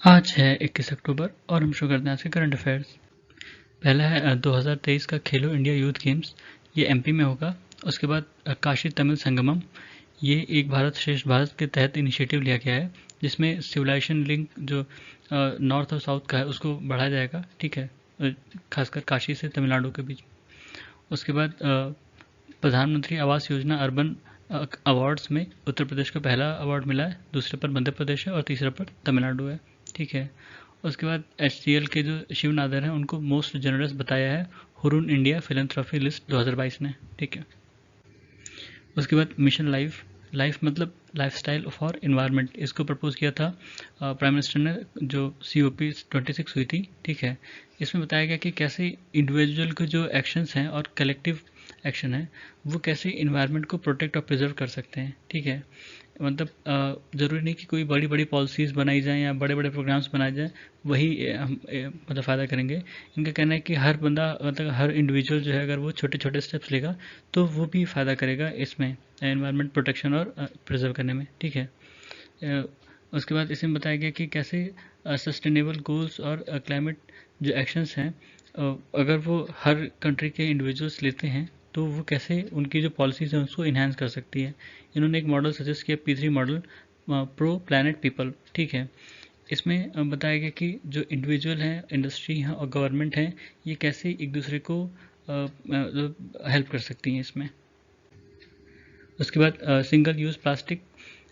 आज है 21 अक्टूबर और हम शुरू करते हैं आज के करंट अफेयर्स। पहला है 2023 का खेलो इंडिया यूथ गेम्स, ये एमपी में होगा। उसके बाद काशी तमिल संगमम, ये एक भारत श्रेष्ठ भारत के तहत इनिशिएटिव लिया गया है, जिसमें सिविलाइजेशन लिंक जो नॉर्थ और साउथ का है उसको बढ़ाया जाएगा। ठीक है, खासकर काशी से तमिलनाडु के बीच। उसके बाद प्रधानमंत्री आवास योजना अर्बन अवार्ड्स में उत्तर प्रदेश को पहला अवार्ड मिला है, दूसरे पर मध्य प्रदेश है और तीसरे पर तमिलनाडु है। ठीक है, उसके बाद एचसीएल के जो शिवनादर हैं उनको मोस्ट जनरस बताया है हुरून इंडिया फिलैंथ्रोपी लिस्ट 2022 ने। ठीक है, उसके बाद मिशन लाइफ, लाइफ मतलब लाइफस्टाइल फॉर इन्वायरमेंट, इसको प्रपोज किया था प्राइम मिनिस्टर ने, जो COP26 हुई थी। ठीक है, इसमें बताया गया कि कैसे इंडिविजुअल के जो एक्शंस हैं और कलेक्टिव एक्शन है वो कैसे इन्वायरमेंट को प्रोटेक्ट और प्रिजर्व कर सकते हैं। ठीक है, मतलब ज़रूरी नहीं कि कोई बड़ी बड़ी पॉलिसीज़ बनाई जाएँ या बड़े बड़े प्रोग्राम्स बनाए जाएँ वही हम मतलब फ़ायदा करेंगे। इनका कहना है कि हर बंदा मतलब हर इंडिविजुअल जो है अगर वो छोटे छोटे स्टेप्स लेगा तो वो भी फ़ायदा करेगा इसमें एनवायरनमेंट प्रोटेक्शन और प्रिजर्व करने में। ठीक है, अ, उसके बाद इसमें बताया गया कि कैसे सस्टेनेबल गोल्स और क्लाइमेट जो एक्शंस हैं अगर वो हर कंट्री के इंडिविजुअल्स लेते हैं तो वो कैसे उनकी जो पॉलिसीज़ हैं उसको इन्हांस कर सकती है। इन्होंने एक मॉडल सजेस्ट किया P3 model, pro planet people. ठीक है, इसमें बताया गया कि जो इंडिविजुअल हैं, इंडस्ट्री हैं और गवर्नमेंट हैं, ये कैसे एक दूसरे को हेल्प कर सकती हैं इसमें। उसके बाद सिंगल यूज़ प्लास्टिक,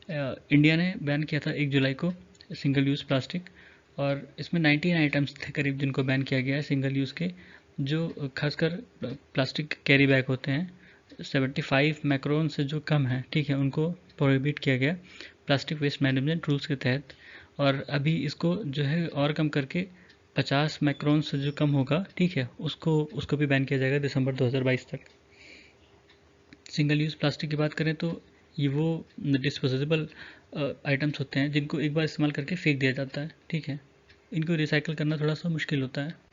इंडिया ने बैन किया था 1 जुलाई को सिंगल यूज़ प्लास्टिक, और इसमें 19 आइटम्स थे करीब जिनको बैन किया गया है सिंगल यूज़ के, जो खासकर प्लास्टिक कैरी बैग होते हैं 75 मैक्रोन से जो कम है। ठीक है, उनको प्रोहिबिट किया गया प्लास्टिक वेस्ट मैनेजमेंट रूल्स के तहत, और अभी इसको जो है और कम करके 50 मैक्रोन से जो कम होगा, ठीक है, उसको उसको भी बैन किया जाएगा दिसंबर 2022 तक। सिंगल यूज़ प्लास्टिक की बात करें तो ये वो डिस्पोजेबल आइटम्स होते हैं जिनको एक बार इस्तेमाल करके फेंक दिया जाता है। ठीक है, इनको रिसाइकिल करना थोड़ा सा मुश्किल होता है।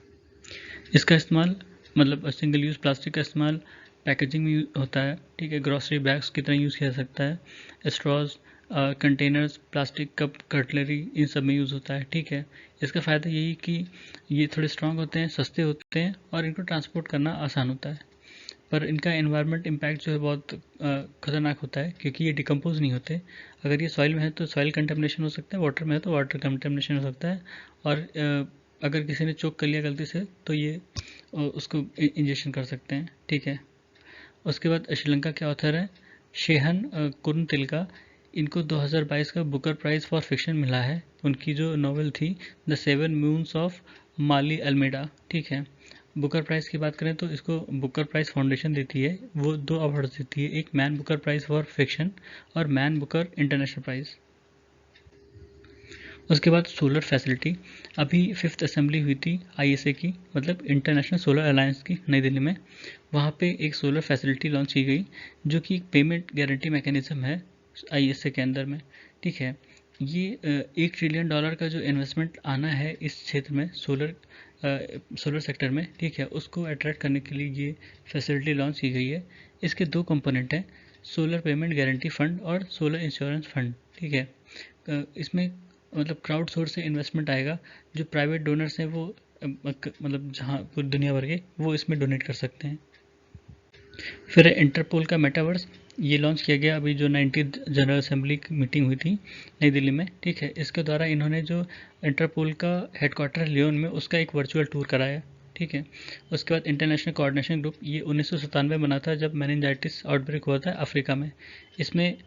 इसका इस्तेमाल मतलब सिंगल यूज़ प्लास्टिक का इस्तेमाल पैकेजिंग में होता है। ठीक है, ग्रॉसरी बैग्स की तरह यूज़ किया जा सकता है, straws, containers, plastic cup, cutlery, इन सब में यूज़ होता है। ठीक है, इसका फ़ायदा यही कि ये थोड़े स्ट्रॉन्ग होते हैं, सस्ते होते हैं और इनको ट्रांसपोर्ट करना आसान होता है। पर इनका एनवायरनमेंट इम्पैक्ट जो है बहुत ख़तरनाक होता है, क्योंकि ये डिकम्पोज नहीं होते। अगर ये सॉइल में है तो सॉइल कंटेमिनेशन हो सकता है, वाटर में है तो वाटर कंटेमिनेशन हो सकता है, और अगर किसी ने चोक कर लिया गलती से तो ये उसको इंजेक्शन कर सकते हैं। ठीक है, उसके बाद श्रीलंका के ऑथर हैं शेहन कुर्नतिलका, इनको 2022 का बुकर प्राइज़ फॉर फिक्शन मिला है। उनकी जो नॉवेल थी the seven moons of Maali Almeida. ठीक है, बुकर प्राइज़ की बात करें तो इसको बुकर प्राइज़ फाउंडेशन देती है, वो 2 अवार्ड देती है, एक man Booker prize for fiction और मैन बुकर इंटरनेशनल प्राइज़। उसके बाद सोलर फैसिलिटी, अभी 5th असेंबली हुई थी ISA की, मतलब इंटरनेशनल सोलर अलायंस की, नई दिल्ली में। वहाँ पे एक सोलर फैसिलिटी लॉन्च की गई जो कि एक पेमेंट गारंटी मैकेनिज्म है ISA के अंदर में। ठीक है, ये $1 ट्रिलियन का जो इन्वेस्टमेंट आना है इस क्षेत्र में, सोलर सेक्टर में, ठीक है, उसको अट्रैक्ट करने के लिए ये फैसिलिटी लॉन्च की गई है। इसके 2 कंपोनेंट हैं, सोलर पेमेंट गारंटी फंड और सोलर इंश्योरेंस फंड। ठीक है, इसमें मतलब क्राउड सोर्स से इन्वेस्टमेंट आएगा, जो प्राइवेट डोनर्स हैं वो मतलब जहाँ पूरी दुनिया भर के वो इसमें डोनेट कर सकते हैं। फिर इंटरपोल का मेटावर्स, ये लॉन्च किया गया अभी जो 90th जनरल असेंबली की मीटिंग हुई थी नई दिल्ली में। ठीक है, इसके द्वारा इन्होंने जो इंटरपोल का हेडक्वार्टर लियोन में उसका एक वर्चुअल टूर कराया। ठीक है, उसके बाद इंटरनेशनल कोऑर्डिनेशन ग्रुप, ये 1997 बना था जब मेनिनजाइटिस आउटब्रेक हुआ था अफ्रीका में। इसमें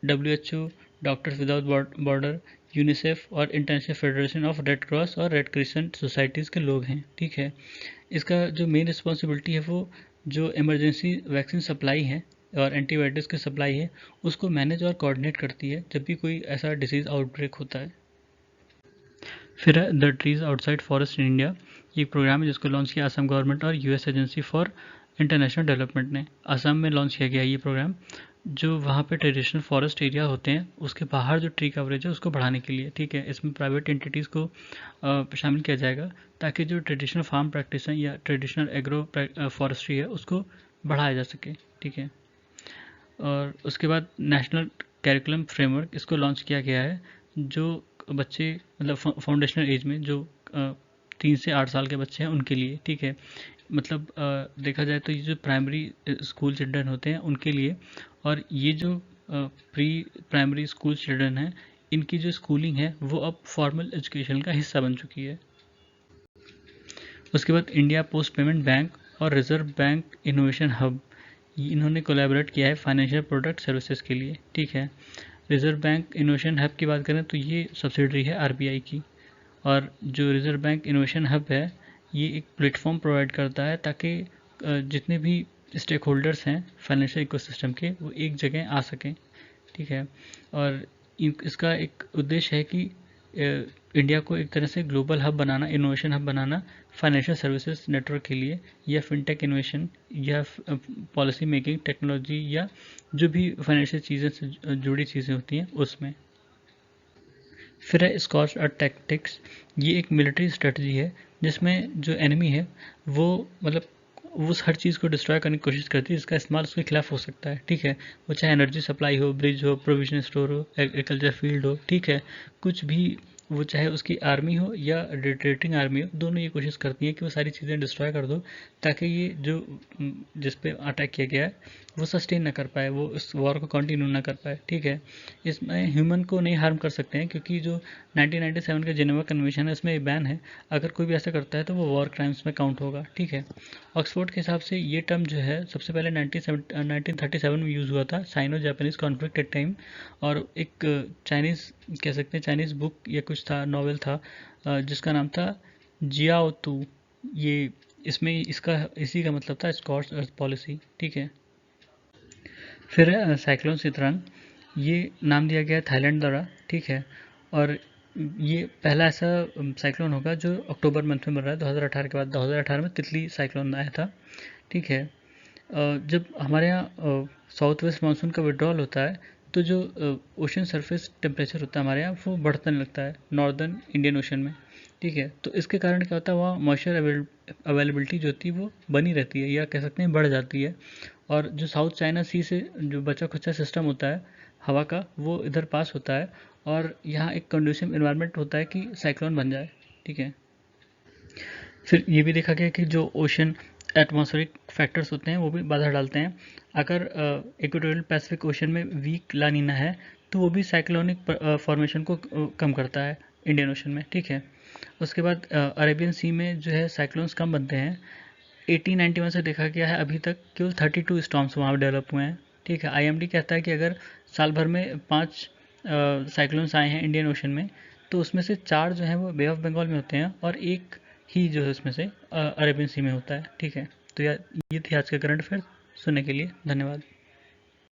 WHO, doctors without border, UNICEF और international federation of red cross और रेड क्रिसेंट सोसाइटीज़ के लोग हैं। ठीक है, इसका जो मेन रिस्पॉन्सिबिलिटी है वो जो इमरजेंसी वैक्सीन सप्लाई है और एंटीबायोटिक्स की सप्लाई है उसको मैनेज और कोऑर्डिनेट करती है जब भी कोई ऐसा डिसीज़ आउटब्रेक होता है। फिर है the trees outside forest in India, ये एक प्रोग्राम है जिसको लॉन्च किया असम गवर्नमेंट और US agency for international development ने। असम में लॉन्च किया गया ये प्रोग्राम, जो वहाँ पे ट्रेडिशनल फॉरेस्ट एरिया होते हैं उसके बाहर जो ट्री कवरेज है उसको बढ़ाने के लिए। ठीक है, इसमें प्राइवेट एंटिटीज़ को शामिल किया जाएगा ताकि जो ट्रेडिशनल फार्म प्रैक्टिस है या ट्रेडिशनल एग्रो फॉरेस्ट्री है उसको बढ़ाया जा सके। ठीक है, और उसके बाद नेशनल कैरिकुलम फ्रेमवर्क, इसको लॉन्च किया गया है, जो बच्चे मतलब फाउंडेशनल एज में जो 3 से 8 साल के बच्चे हैं उनके लिए, ठीक है। मतलब देखा जाए तो ये जो प्राइमरी स्कूल चिल्ड्रन होते हैं उनके लिए, और ये जो प्री प्राइमरी स्कूल चिल्ड्रन हैं इनकी जो स्कूलिंग है वो अब फॉर्मल एजुकेशन का हिस्सा बन चुकी है। उसके बाद इंडिया पोस्ट पेमेंट बैंक और रिजर्व बैंक इनोवेशन हब, इन्होंने कोलैबोरेट किया है फाइनेंशियल प्रोडक्ट सर्विसेज के लिए, ठीक है। रिजर्व बैंक इनोवेशन हब की बात करें तो ये सब्सिडरी है आरबीआई की, और जो रिजर्व बैंक इनोवेशन हब है ये एक प्लेटफॉर्म प्रोवाइड करता है ताकि जितने भी स्टेक होल्डर्स हैं फाइनेंशियल इकोसिस्टम के वो एक जगह आ सकें, ठीक है। और इसका एक उद्देश्य है कि इंडिया को एक तरह से ग्लोबल हब बनाना, इनोवेशन हब बनाना फाइनेंशियल सर्विसेज नेटवर्क के लिए, या फिनटेक इनोवेशन, या पॉलिसी मेकिंग टेक्नोलॉजी, या जो भी फाइनेंशियल चीज़ें से जुड़ी चीज़ें होती हैं उसमें। फिर है स्कॉच और टैक्टिक्स, ये एक मिलिट्री स्ट्रेटजी है जिसमें जो एनिमी है वो मतलब वो हर चीज़ को डिस्ट्रॉय करने की कोशिश करती है जिसका इस्तेमाल उसके खिलाफ हो सकता है, ठीक है। वो चाहे एनर्जी सप्लाई हो, ब्रिज हो, प्रोविजन स्टोर हो, एग्रीकल्चर फील्ड हो, ठीक है, कुछ भी, वो चाहे उसकी आर्मी हो या रिट्रीटिंग आर्मी हो, दोनों ये कोशिश करती हैं कि वो सारी चीज़ें डिस्ट्रॉय कर दो ताकि ये जो जिस पे अटैक किया गया है वो सस्टेन ना कर पाए, वो इस वॉर को कंटिन्यू ना कर पाए, ठीक है। इसमें ह्यूमन को नहीं हार्म कर सकते हैं क्योंकि जो 1997 का जेनेवा कन्वेंशन है उसमें बैन है, अगर कोई भी ऐसा करता है तो वो वॉर क्राइम्स में काउंट होगा, ठीक है। ऑक्सफोर्ड के हिसाब से ये टर्म जो है सबसे पहले 1937 में यूज़ हुआ था, साइनो जापानीज कॉन्फ्लिक्ट के टाइम, और एक चाइनीज़ कह सकते हैं चाइनीज़ बुक या कुछ था, नॉवेल था जिसका नाम था जियाओ तू, ये इसमें इसका इसी का मतलब था स्कॉट्स अर्थ पॉलिसी, ठीक है। फिर है साइक्लोन सितरंग, ये नाम दिया गया थाईलैंड द्वारा, ठीक है। और ये पहला ऐसा साइक्लोन होगा जो अक्टूबर मंथ में बन रहा है 2018 के बाद। 2018 में तितली साइक्लोन आया था, ठीक है। जब हमारे यहाँ साउथ वेस्ट मानसून का विड्रॉल होता है तो जो ओशन सरफेस टेम्परेचर होता है हमारे यहाँ वो बढ़ने लगता है नॉर्दर्न इंडियन ओशन में, ठीक है। तो इसके कारण क्या होता है वहाँ मॉइस्चर अवेलेबिलिटी जो होती है वो बनी रहती है या कह सकते हैं बढ़ जाती है, और जो साउथ चाइना सी से जो बचा खुचा सिस्टम होता है हवा का वो इधर पास होता है, और यहाँ एक कंडीसिव इन्वायरमेंट होता है कि साइक्लोन बन जाए, ठीक है। फिर ये भी देखा गया कि जो ओशन एटमॉस्फेरिक फैक्टर्स होते हैं वो भी बाधा डालते हैं। अगर इक्वेटोरियल पैसिफिक ओशन में वीक लानीना है तो वो भी साइक्लोनिक फॉर्मेशन को कम करता है इंडियन ओशन में, ठीक है। उसके बाद अरेबियन सी में जो है साइक्लोन्स कम बनते हैं। 1891 से देखा गया है अभी तक केवल 32 स्टॉर्म्स वहाँ डेवलप हुए हैं, ठीक है। आईएमडी कहता है कि अगर साल भर में 5 साइक्लोन्स आए हैं इंडियन ओशन में तो उसमें से 4 जो हैं वो बे ऑफ बंगाल में होते हैं और एक ही जो है उसमें से अरेबियन सी में होता है, ठीक है। तो ये थी आज का करंट अफेयर। सुनने के लिए धन्यवाद।